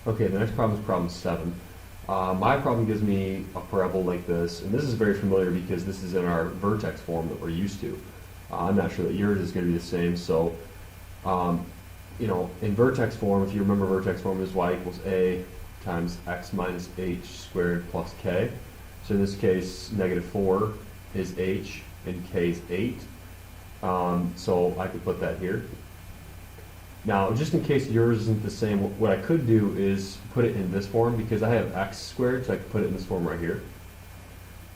Okay, the next problem is problem 7. My problem gives me a parabola like this, and this is very familiar because this is in our vertex form that we're used to. I'm not sure that yours is going to be the same, so in vertex form, if you remember, vertex form is y equals a times x minus h squared plus k. So in this case, -4 is h and k is 8. So I could put that here. Now, just in case yours isn't the same, what I could do is put it in this form because I have x squared, so I could put it in this form right here.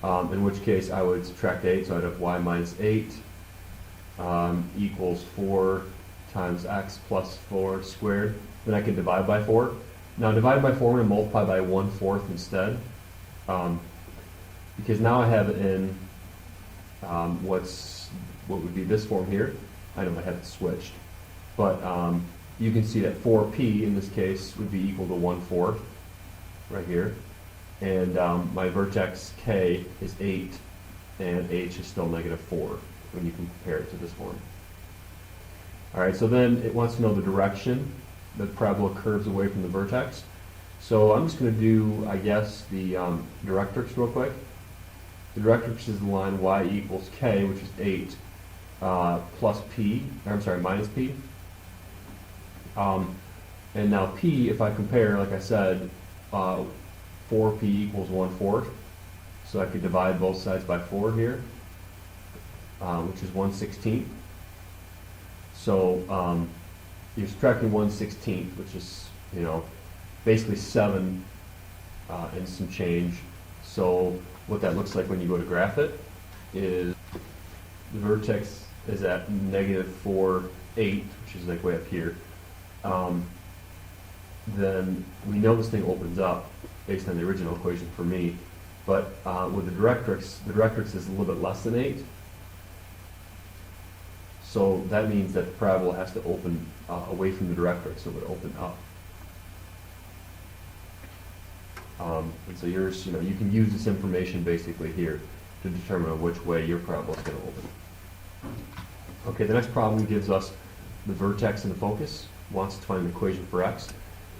In which case I would subtract 8, so I'd have y minus 8 equals 4 times x plus 4 squared. Then I can divide by 4. Now, divide by 4, I'm going to multiply by 1/4 instead. Because now I have it in what would be this form here. I know I have it switched. But you can see that 4p in this case would be equal to 1/4 right here. And my vertex k is 8 and h is still -4 when you can compare it to this form. Alright, so then it wants to know the direction that the parabola curves away from the vertex. So I'm just going to do, I guess, the directrix real quick. The directrix is the line y equals k, which is 8, minus p. And now p, if I compare, like I said, 4p equals 1/4. So I could divide both sides by 4 here, which is 1/16. So you're subtracting 1/16, which is, basically 7 and some change. So what that looks like when you go to graph it is the vertex is at -4, 8, which is like way up here. Then we know this thing opens up based on the original equation for me, but with the directrix is a little bit less than 8. So that means that the parabola has to open away from the directrix, so it would open up. And so yours, you can use this information basically here to determine which way your parabola is going to open. Okay, the next problem gives us the vertex and the focus. Wants to find an equation for x.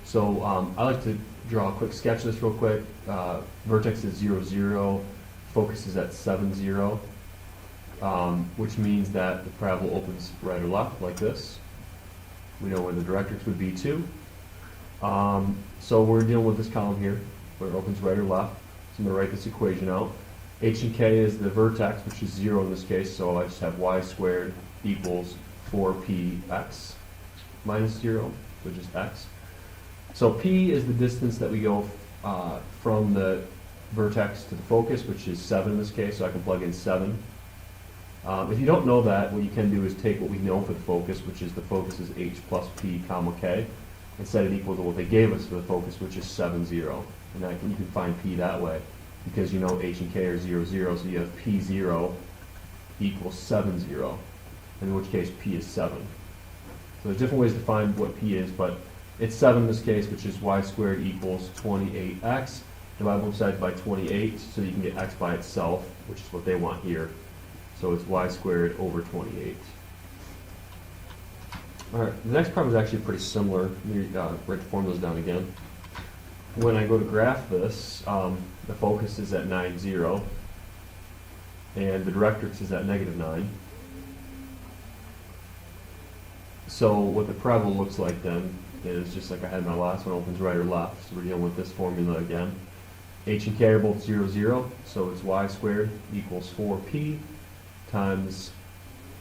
So I like to draw a quick sketch of this real quick. Vertex is 0, 0. Focus is at 7, 0. Which means that the parabola opens right or left like this. We know where the directrix would be too. So we're dealing with this column here where it opens right or left. So I'm going to write this equation out. H and k is the vertex, which is 0 in this case, so I just have y squared equals 4px minus 0, which is x. So p is the distance that we go from the vertex to the focus, which is 7 in this case, so I can plug in 7. If you don't know that, what you can do is take what we know for the focus, which is the focus is h plus p comma k, and set it equal to what they gave us for the focus, which is 7, 0. And you can find p that way, because you know h and k are 0, 0, so you have p0 equals 7, 0, in which case p is 7. So there's different ways to find what p is, but it's 7 in this case, which is y squared equals 28x. Divide both sides by 28, so you can get x by itself, which is what they want here. So it's y squared over 28. All right, the next problem is actually pretty similar. Let me write the formulas down again. When I go to graph this, the focus is at 9, 0, and the directrix is at -9. So what the parabola looks like then is just like I had my last one, opens right or left. So we're dealing with this formula again. H and k are both 0, 0, so it's y squared equals 4p times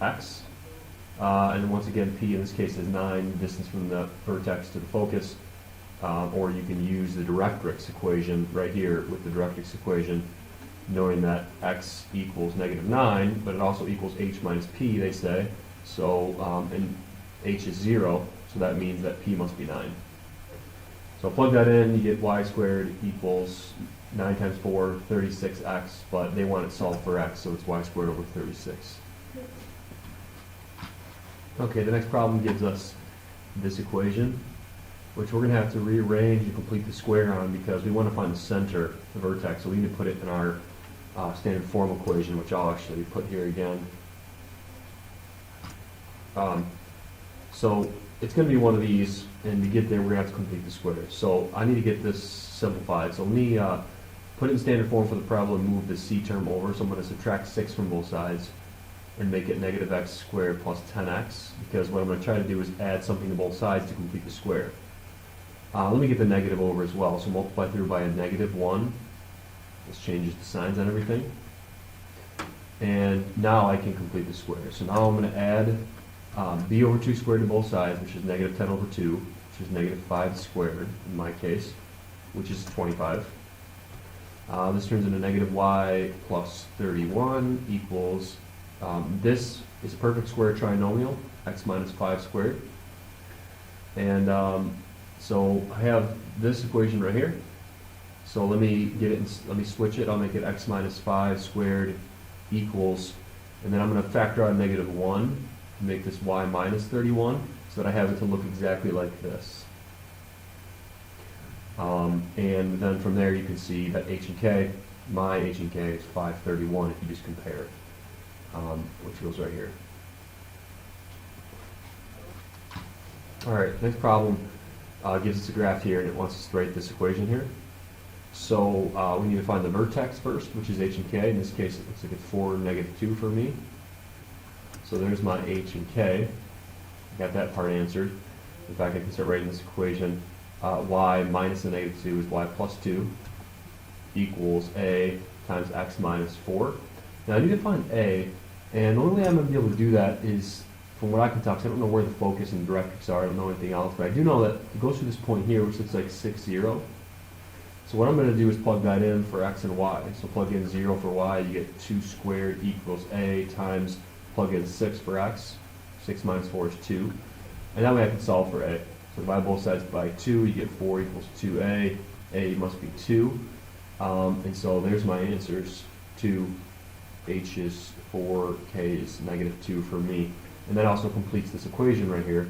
x. And once again, p in this case is 9, distance from the vertex to the focus. Or you can use the directrix equation right here with the directrix equation, knowing that x equals -9, but it also equals h minus p, they say. So, and h is 0, so that means that p must be 9. So plug that in, you get y squared equals 9 times 4, 36x, but they want it solved for x, so it's y squared over 36. Okay, the next problem gives us this equation, which we're going to have to rearrange and complete the square on because we want to find the center, the vertex, so we need to put it in our standard form equation, which I'll actually put here again. So it's gonna be one of these, and to get there, we're gonna have to complete the square. So I need to get this simplified. So let me put it in standard form for the problem and move the c term over. So I'm gonna subtract 6 from both sides and make it negative x squared plus 10x, because what I'm gonna try to do is add something to both sides to complete the square. Let me get the negative over as well. So multiply through by a -1. This changes the signs and everything. And now I can complete the square. So now I'm going to add b over 2 squared to both sides, which is negative 10 over 2, which is negative 5 squared in my case, which is 25. This turns into negative y plus 31 equals, this is a perfect square trinomial, x minus 5 squared. And so I have this equation right here. So let me get it, let me switch it. I'll make it x minus 5 squared equals, and then I'm going to factor out -1 to make this y minus 31, so that I have it to look exactly like this. And then from there you can see that h and k, my h and k is 531 if you just compare it, which goes right here. Alright, next problem gives us a graph here, and it wants us to write this equation here. So we need to find the vertex first, which is h and k. In this case, it looks like it's 4, -2 for me. So there's my h and k. Got that part answered. In fact, I can start writing this equation. Y minus the -2 is y plus 2 equals a times x minus 4. Now I need to find a, and the only way I'm going to be able to do that is, from what I can tell, because I don't know where the focus and directrix are, I don't know anything else, but I do know that it goes through this point here, which looks like 6, 0. So what I'm going to do is plug that in for x and y. So plug in 0 for y, you get 2 squared equals a times plug in 6 for x. 6 minus 4 is 2. And that way I can solve for a. So divide both sides by 2, you get 4 equals 2a. A must be 2. And so there's my answers. 2, h is 4, k is -2 for me. And that also completes this equation right here,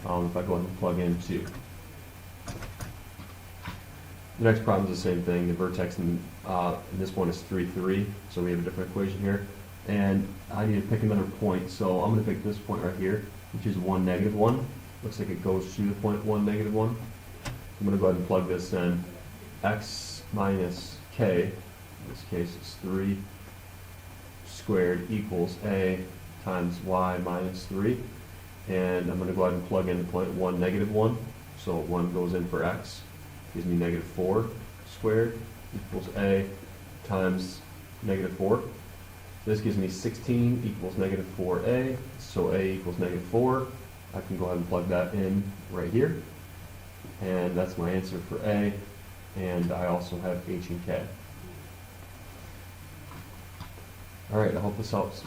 if I go ahead and plug in 2. The next problem is the same thing. The vertex in this one is 3, 3, so we have a different equation here. And I need to pick another point, so I'm going to pick this point right here, which is 1, -1. Looks like it goes through the point 1, -1. I'm going to go ahead and plug this in. X minus k, in this case is 3 squared equals a times y minus 3. And I'm going to go ahead and plug in the point 1, -1. So 1 goes in for x. Gives me -4 squared equals a times -4. This gives me 16 equals -4a, so a equals -4. I can go ahead and plug that in right here, and that's my answer for a, and I also have h and k. Alright, I hope this helps.